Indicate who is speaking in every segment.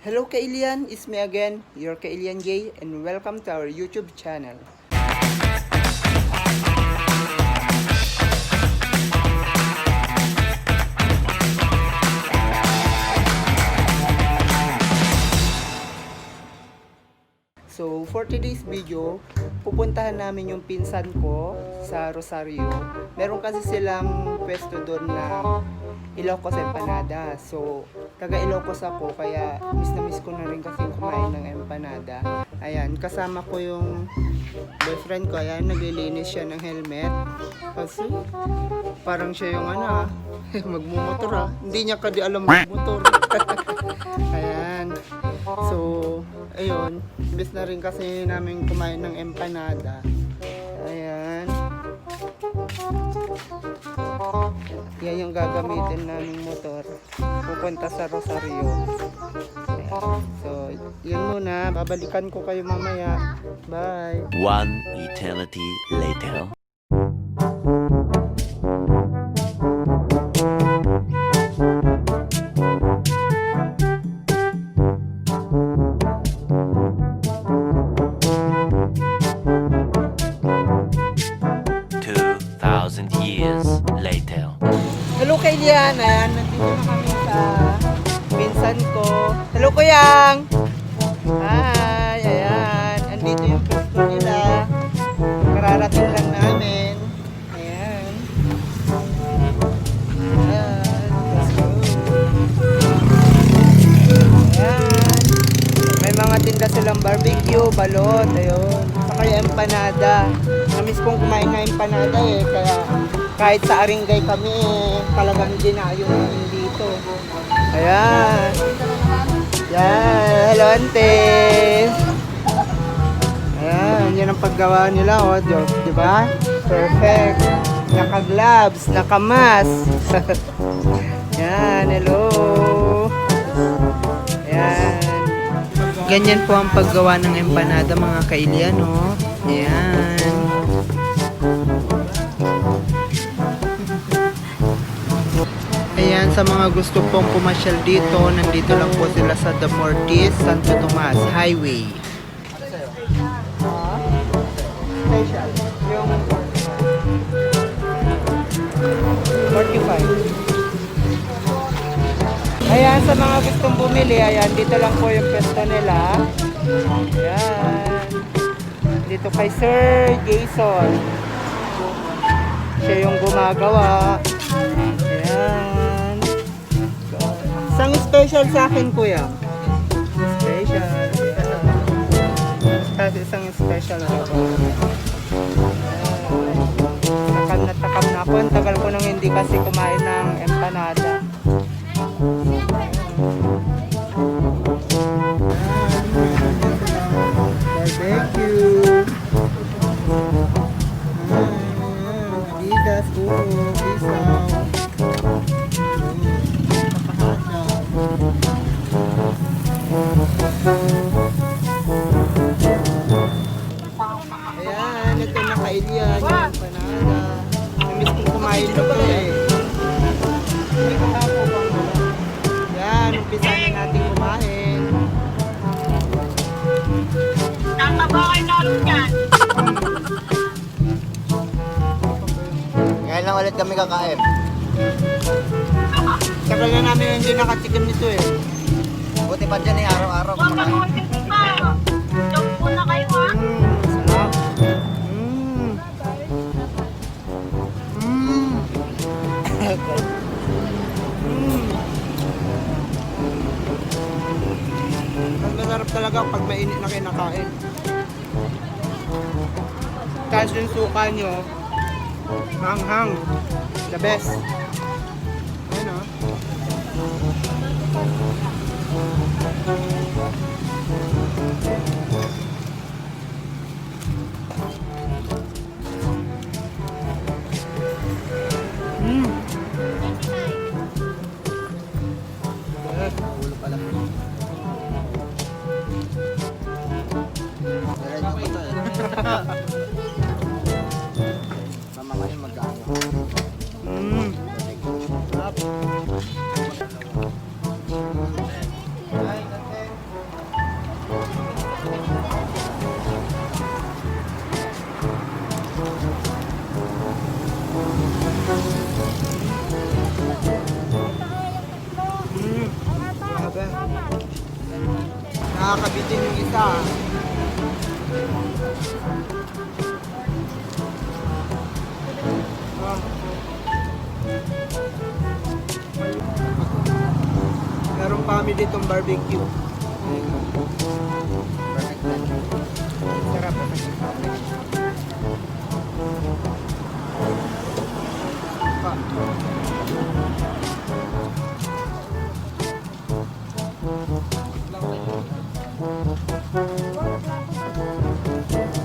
Speaker 1: Hello Kailian, it's me again, your Kailian J, and welcome to our YouTube channel. So, for today's video, pupuntahan namin yung pinsan ko sa Rosario. Meron kasi silang pwesto doon na Ilocos empanada. So, taga Ilocos ako, kaya miss na miss ko na rin kasi kumain ng empanada. Ayan, kasama ko yung boyfriend ko. Ayan, naglilinis siya ng helmet. Kasi, parang siya yung magmumotor Hindi niya kadi alam magmotor. Ayan. So, ayun. Imbes na rin kasi namin kumain ng empanada. Ayan. Yan yung gagamitin naming motor. Pupunta sa Rosario. Ayan. So, yun muna. Babalikan ko kayo mamaya. Bye.
Speaker 2: One eternity later. Years later.
Speaker 1: Hello kay Lian. Ayan, nandito na kami sa pinsan ko. Hello Kuyang! Hi! Ayan, andito yung pwesto nila. Kararating lang namin. Ayan. Ayan. Let's go. Ayan. May mga tinda silang barbecue, balot, ayun. Saka yung empanada. Namiss kong kumain ng empanada kaya kahit sa Aringay kami talagang dinayo namin dito. Ayan. Yan. Hello, ante. Ayan. Yan ang paggawa nila. Diba? Perfect. Naka-gloves. Naka-mask. Yan. Hello. Ayan. Ganyan po ang paggawa ng empanada mga kailian, Ayan. Ayan, sa mga gusto pong pumasyal dito, nandito lang po sila sa The Mortis, Santo Tomas Highway. Special. Yung 45. Ayan, sa mga gustong bumili, ayan, dito lang po yung pwesto nila. Ayan. Dito kay Sir Jason. Siya yung gumagawa. Ayan. So, isang special sa akin, kuya. Special. Kasi isang special ako. Takam na ako. Ang tagal ko nang hindi kasi kumain ng empanada. Barbecue. Adidas. Isaw. Ayan, ito na kailian yung empanada. Namiss kong kumain nito Ayan, umpisa na natin kumain.
Speaker 3: Tama ba kayo naroon yan?
Speaker 4: Ngayon lang ulit kami kakain.
Speaker 1: Tagal na namin hindi nakatikim nito
Speaker 4: Buti pa dyan araw-araw
Speaker 3: Huwag
Speaker 4: kumakain.
Speaker 3: mag-order pa. Joke po na kayo
Speaker 1: Sarap. Ang masarap talaga pag mainit na kinakain. Tapos yung suka nyo, hanghang. The best. Ayun
Speaker 4: Ulo pala. Diretso ko to Mamamahin mag-ano.
Speaker 1: Sarap. Nakakabitin yung isa. Ah. Merong family ditong barbecue.
Speaker 4: Perfect match.
Speaker 1: Sarap.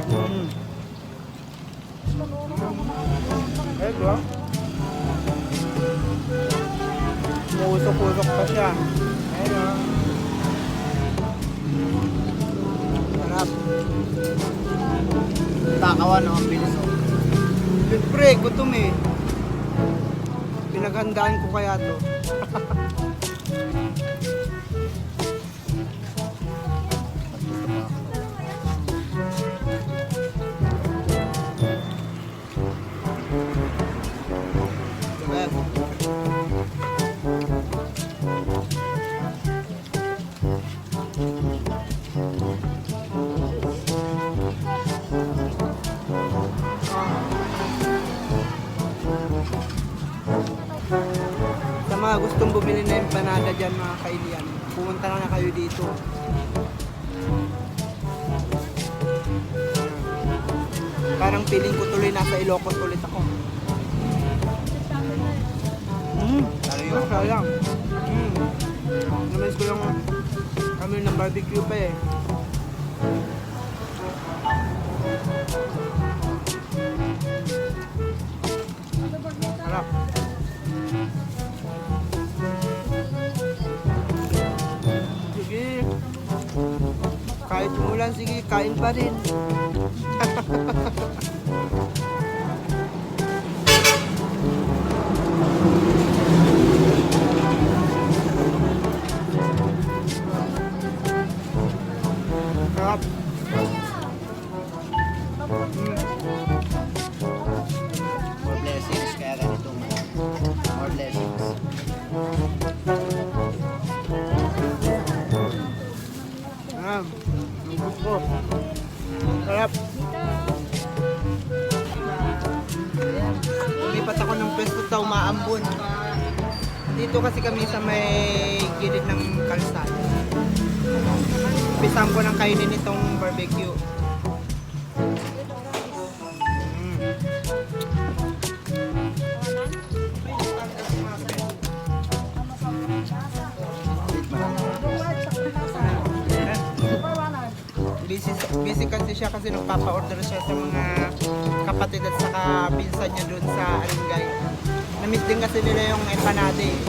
Speaker 1: Mm. Eh, bro. Usok-usok pa siya. Ayun, oh. Sarap.
Speaker 4: Takawan, no? Ang bilis, oh.
Speaker 1: Siyempre, gutom eh. Pinaghandaan ko kaya to. Sa mga gustong bumili na empanada dyan mga kailian, pumunta na kayo dito. Parang feeling ko tuloy nasa Ilocos ulit ako. Sayang. Namiss ko yung kami ng barbecue pa eh. Harap. Sige. Kahit umulan, sige, kain pa rin. Harap.
Speaker 4: More blessings, kaya ganito man. More blessings.
Speaker 1: Ang gusto. Sarap. Lumipat ako ng pwesto sa Umaambon. Dito kasi kami sa may gilid ng kalsada. Umpisahan ko ng kainin itong barbecue. Busy kasi siya kasi nagpapa-order siya sa mga kapatid at saka pinsan niya doon sa Aringay. Namiss din kasi nila yung empanada eh.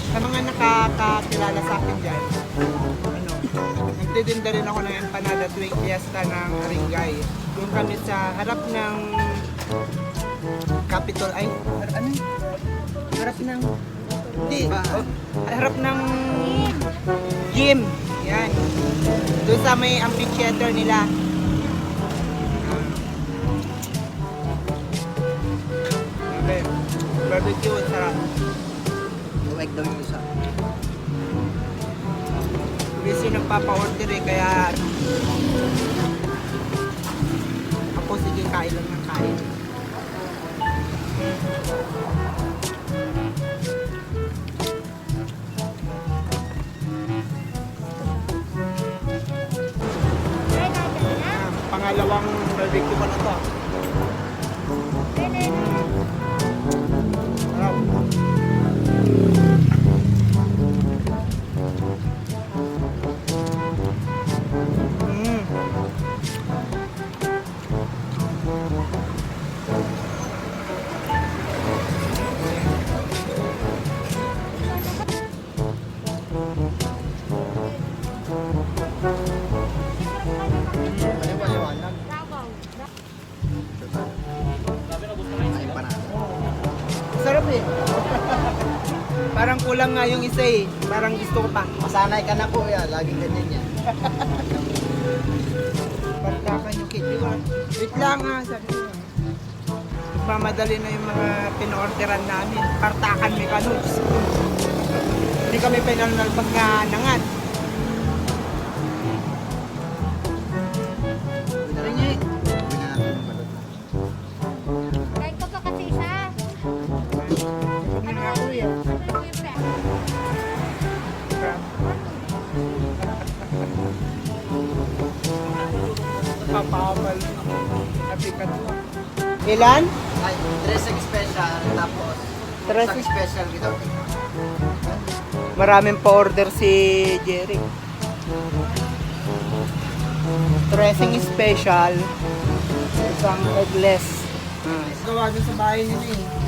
Speaker 1: Sa mga nakakakilala sa akin dyan, nagtitinda rin ako ng empanada tuwing fiesta ng Aringay. Doon kami sa harap ng Capitol, ay, ano? Harap ng, hindi, harap ng gym. Yan. Doon sa may amphitheater nila. Okay. Barbecue, sarap.
Speaker 4: Luwag daw yung isa.
Speaker 1: Busy nagpapa-order eh, kaya ako sige kain lang ng kain. Pangalawang barbecue ko na to. Sarap.
Speaker 4: Maliwanag. Ay, panalo.
Speaker 1: Sarap eh. Parang kulang nga yung isa eh. Parang gusto ko pa.
Speaker 4: Masanay ka na kuya, laging ganyan yan.
Speaker 1: Partakan yung cake. Wait lang ha, sabi ko. Magmamadali na yung mga pin-orderan namin. Partakan Mekanos. Hindi kami pinanalpag nga nangan. Pamal. Napikat mo. Ilan?
Speaker 4: Ay, dressing special, tapos
Speaker 1: Dressing-
Speaker 4: isang special without egg.
Speaker 1: Maraming pa-order si Jerry. Dressing special. Isang eggless. Gawa doon sa bahay nila eh.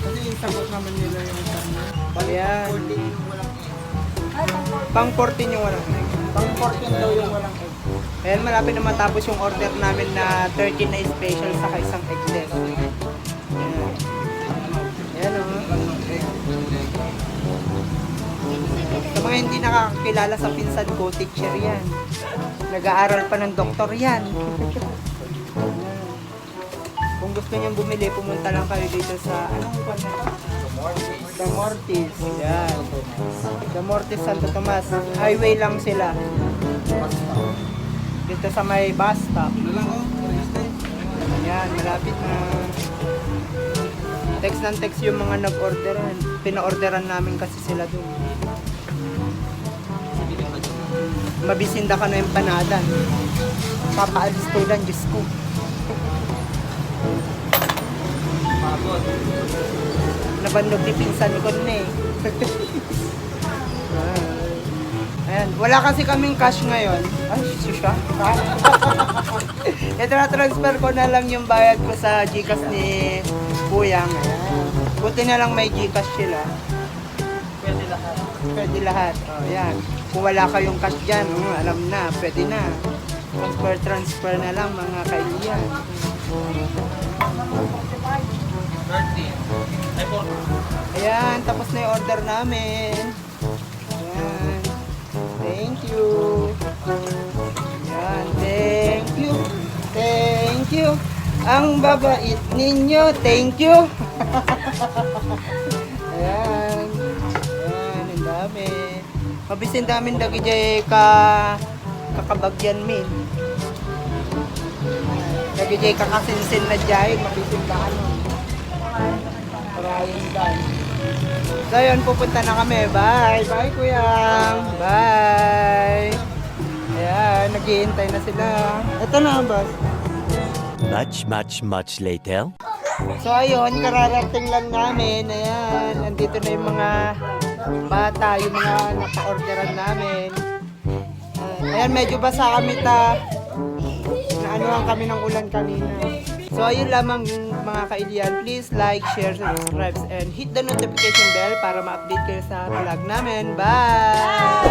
Speaker 1: Kasi sagot naman nila yung Ayan.
Speaker 4: 14 yung walang egg.
Speaker 1: Pang 14 yung walang egg. Pang 14 daw yung walang egg. Ayan, malapit na matapos yung order namin na 13 na special saka isang eggless. Ayan. Ayan o. Sa mga hindi nakakakilala sa pinsan ko, teacher yan. Nag-aaral pa ng doktor yan. Kung gusto niyong bumili, pumunta lang kayo dito sa, anong kwan na to? The Mortis. Yan. The Mortis Santo Tomas. Highway lang sila. Dito sa may bus stop. Yan, malapit na. Text ng text yung mga nag-orderan. Pina-orderan namin kasi sila dun. Mabisinda ka na yung panada. Papaalis ko lang, Diyos ko. Nabandog ni pinsan ko na eh. Ayan, wala kasi kaming cash ngayon. Ay, susya. I-transfer ko na lang yung bayad ko sa Gcash ni Buyang. Ayan. Buti na lang may Gcash sila.
Speaker 4: Pwede lahat.
Speaker 1: Pwede lahat. O, yan. Kung wala kayong cash dyan, alam na, pwede na. Transfer na lang mga kaibigan.
Speaker 4: 13. Ay, 4.
Speaker 1: Ayan, tapos na yung order namin. Ayan. Thank you. Ayan, thank you. Thank you. Ang babait ninyo. Thank you. Ayan. Ayan, ang dami. Mabisin damin dagi jay kakabagyan min. Dagi jay kakasinsin na jay. Mabisin ka ano. Maraming dami. So yun, pupunta na kami. Bye! Bye, Kuya! Bye! Ayan, naghihintay na sila. Ito na, boss.
Speaker 2: Much later.
Speaker 1: So ayun, kararating lang namin. Ayan, nandito na yung mga bata, yung mga naka-orderan namin. Ayan, medyo basa kami naanuhan kami ng ulan kanina. So ayun lamang mga kaibigan, please like, share, subscribe, and hit the notification bell para ma-update kayo sa vlog namin. Bye!